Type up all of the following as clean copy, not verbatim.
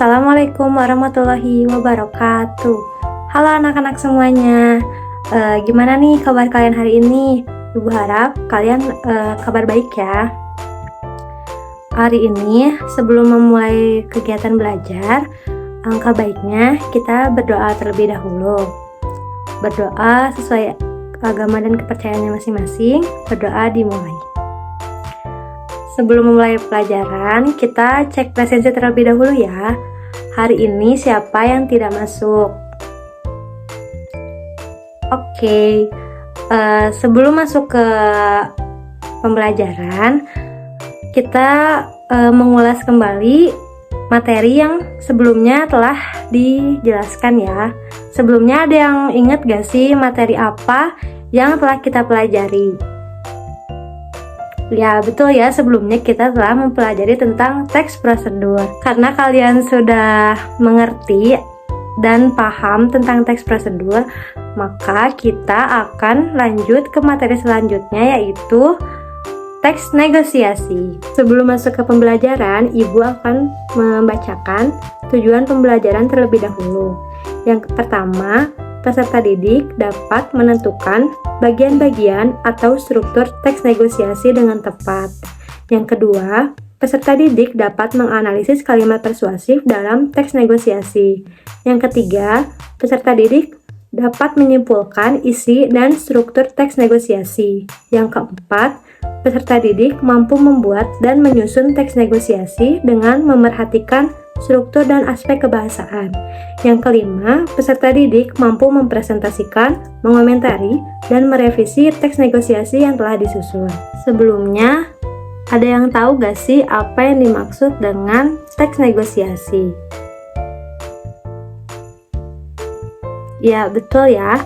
Assalamualaikum warahmatullahi wabarakatuh. Halo anak-anak semuanya. Gimana nih kabar kalian hari ini? Ibu harap kalian kabar baik ya. Hari ini sebelum memulai kegiatan belajar, angka baiknya kita berdoa terlebih dahulu. Berdoa sesuai agama dan kepercayaannya masing-masing. Berdoa dimulai. Sebelum memulai pelajaran, kita cek presensi terlebih dahulu ya. Hari ini siapa yang tidak masuk? Oke, sebelum masuk ke pembelajaran, kita mengulas kembali materi yang sebelumnya telah dijelaskan ya. Sebelumnya ada yang ingat gak sih materi apa yang telah kita pelajari? Ya betul ya, sebelumnya kita telah mempelajari tentang teks prosedur. Karena kalian sudah mengerti dan paham tentang teks prosedur, maka kita akan lanjut ke materi selanjutnya, yaitu teks negosiasi. Sebelum masuk ke pembelajaran, Ibu akan membacakan tujuan pembelajaran terlebih dahulu. Yang pertama, peserta didik dapat menentukan bagian-bagian atau struktur teks negosiasi dengan tepat. Yang kedua, peserta didik dapat menganalisis kalimat persuasif dalam teks negosiasi. Yang ketiga, peserta didik dapat menyimpulkan isi dan struktur teks negosiasi. Yang keempat, peserta didik mampu membuat dan menyusun teks negosiasi dengan memerhatikan struktur dan aspek kebahasaan. Yang kelima, peserta didik mampu mempresentasikan, mengomentari, dan merevisi teks negosiasi yang telah disusun. Sebelumnya, ada yang tahu gak sih apa yang dimaksud dengan teks negosiasi? Ya, betul ya.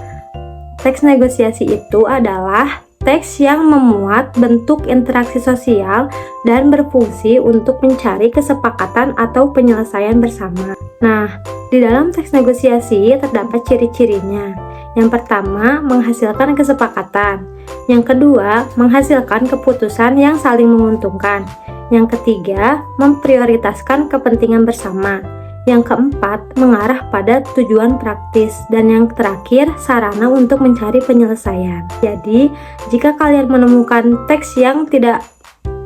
Teks negosiasi itu adalah teks yang memuat bentuk interaksi sosial dan berfungsi untuk mencari kesepakatan atau penyelesaian bersama. Nah, di dalam teks negosiasi terdapat ciri-cirinya. Yang pertama, menghasilkan kesepakatan. Yang kedua, menghasilkan keputusan yang saling menguntungkan. Yang ketiga, memprioritaskan kepentingan bersama. Yang keempat, mengarah pada tujuan praktis. Dan yang terakhir, sarana untuk mencari penyelesaian. Jadi, jika kalian menemukan teks yang tidak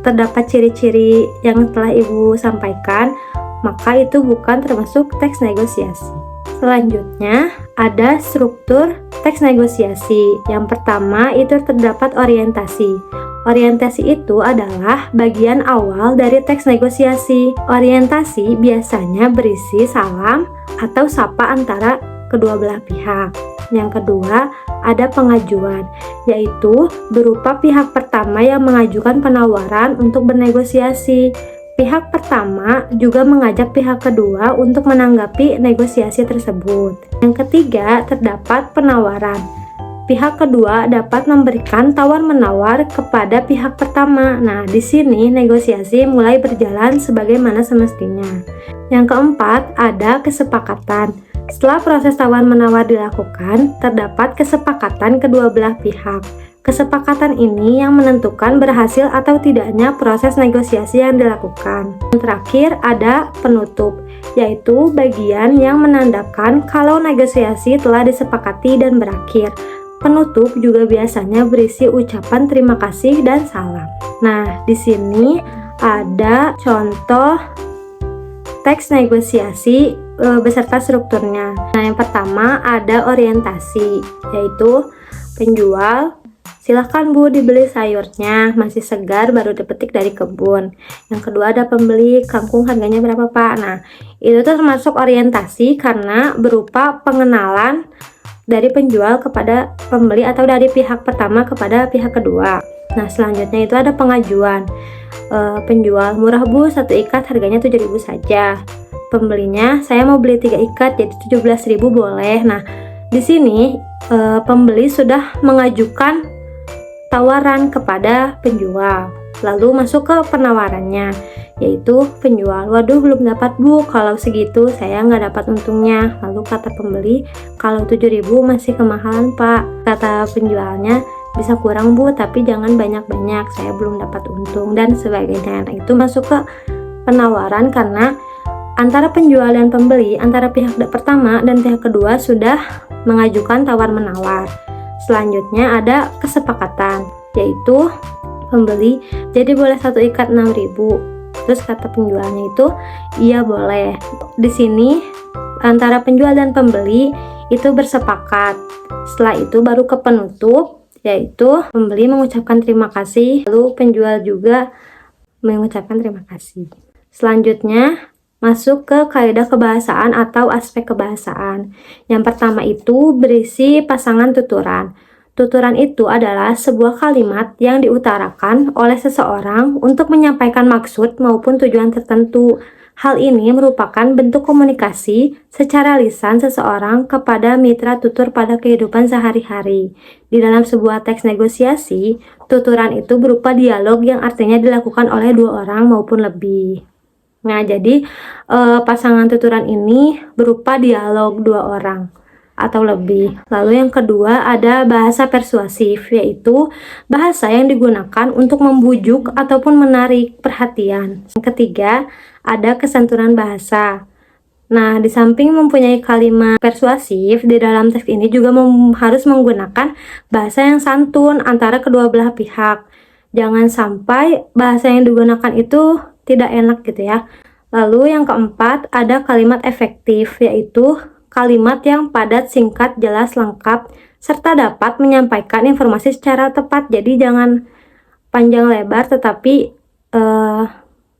terdapat ciri-ciri yang telah Ibu sampaikan, maka itu bukan termasuk teks negosiasi. Selanjutnya, ada struktur teks negosiasi. Yang pertama, itu terdapat orientasi. Orientasi itu adalah bagian awal dari teks negosiasi. Orientasi biasanya berisi salam atau sapa antara kedua belah pihak. Yang kedua, ada pengajuan, yaitu berupa pihak pertama yang mengajukan penawaran untuk bernegosiasi. Pihak pertama juga mengajak pihak kedua untuk menanggapi negosiasi tersebut. Yang ketiga, terdapat penawaran. Pihak kedua dapat memberikan tawar-menawar kepada pihak pertama. Nah, di sini negosiasi mulai berjalan sebagaimana semestinya. Yang keempat, ada kesepakatan. Setelah proses tawar-menawar dilakukan, terdapat kesepakatan kedua belah pihak. Kesepakatan ini yang menentukan berhasil atau tidaknya proses negosiasi yang dilakukan. Yang terakhir, ada penutup, yaitu bagian yang menandakan kalau negosiasi telah disepakati dan berakhir. Penutup juga biasanya berisi ucapan terima kasih dan salam. Nah, di sini ada contoh teks negosiasi beserta strukturnya. Nah, yang pertama ada orientasi, yaitu penjual, silahkan Bu dibeli sayurnya, masih segar baru dipetik dari kebun. Yang kedua ada pembeli, kangkung harganya berapa Pak? Nah, itu tuh termasuk orientasi karena berupa pengenalan dari penjual kepada pembeli atau dari pihak pertama kepada pihak kedua. Nah, selanjutnya itu ada pengajuan. Penjual, murah Bu, 1 ikat harganya 7.000 saja. Pembelinya, saya mau beli 3 ikat jadi 17.000 boleh. Nah, di sini pembeli sudah mengajukan tawaran kepada penjual. Lalu masuk ke penawarannya, yaitu penjual, waduh belum dapat Bu, kalau segitu saya nggak dapat untungnya. Lalu kata pembeli, kalau 7.000 masih kemahalan Pak. Kata penjualnya, bisa kurang Bu, tapi jangan banyak-banyak, saya belum dapat untung dan sebagainya. Nah, itu masuk ke penawaran karena antara penjual dan pembeli, antara pihak pertama dan pihak kedua sudah mengajukan tawar-menawar. Selanjutnya ada kesepakatan, yaitu pembeli jadi boleh satu ikat 6.000. Terus kata penjualnya itu iya boleh. Di sini antara penjual dan pembeli itu bersepakat. Setelah itu baru ke penutup, yaitu pembeli mengucapkan terima kasih, lalu penjual juga mengucapkan terima kasih. Selanjutnya masuk ke kaidah kebahasaan atau aspek kebahasaan. Yang pertama itu berisi pasangan tuturan. Tuturan itu adalah sebuah kalimat yang diutarakan oleh seseorang untuk menyampaikan maksud maupun tujuan tertentu. Hal ini merupakan bentuk komunikasi secara lisan seseorang kepada mitra tutur pada kehidupan sehari-hari. Di dalam sebuah teks negosiasi, tuturan itu berupa dialog yang artinya dilakukan oleh dua orang maupun lebih. Nah, jadi pasangan tuturan ini berupa dialog dua orang atau lebih. Lalu yang kedua ada bahasa persuasif, yaitu bahasa yang digunakan untuk membujuk ataupun menarik perhatian. Yang ketiga ada kesantunan bahasa. Nah, di samping mempunyai kalimat persuasif, di dalam teks ini juga harus menggunakan bahasa yang santun antara kedua belah pihak. Jangan sampai bahasa yang digunakan itu tidak enak gitu ya. Lalu yang keempat ada kalimat efektif, yaitu kalimat yang padat, singkat, jelas, lengkap, serta dapat menyampaikan informasi secara tepat. Jadi jangan panjang lebar tetapi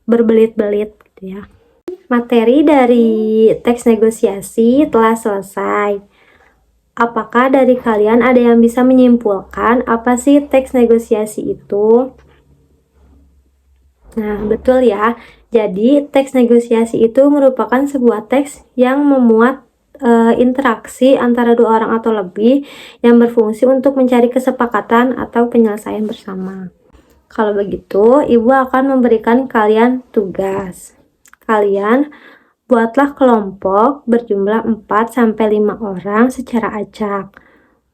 berbelit-belit gitu ya. Materi dari teks negosiasi telah selesai. Apakah dari kalian ada yang bisa menyimpulkan apa sih teks negosiasi itu? Nah, betul ya. Jadi, teks negosiasi itu merupakan sebuah teks yang memuat interaksi antara dua orang atau lebih yang berfungsi untuk mencari kesepakatan atau penyelesaian bersama. Kalau begitu, Ibu akan memberikan kalian tugas. Kalian buatlah kelompok berjumlah 4-5 orang secara acak.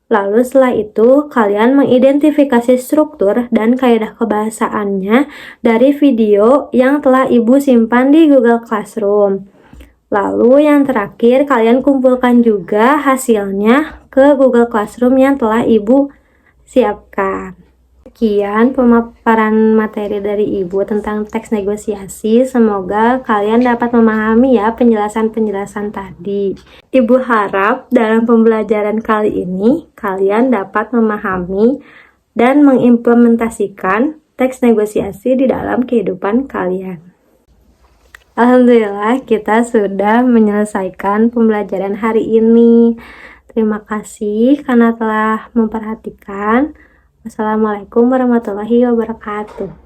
Lalu setelah itu, kalian mengidentifikasi struktur dan kaidah kebahasaannya dari video yang telah Ibu simpan di Google Classroom. Lalu yang terakhir, kalian kumpulkan juga hasilnya ke Google Classroom yang telah Ibu siapkan. Sekian pemaparan materi dari Ibu tentang teks negosiasi. Semoga kalian dapat memahami ya penjelasan-penjelasan tadi. Ibu harap dalam pembelajaran kali ini kalian dapat memahami dan mengimplementasikan teks negosiasi di dalam kehidupan kalian. Alhamdulillah kita sudah menyelesaikan pembelajaran hari ini. Terima kasih karena telah memperhatikan. Wassalamualaikum warahmatullahi wabarakatuh.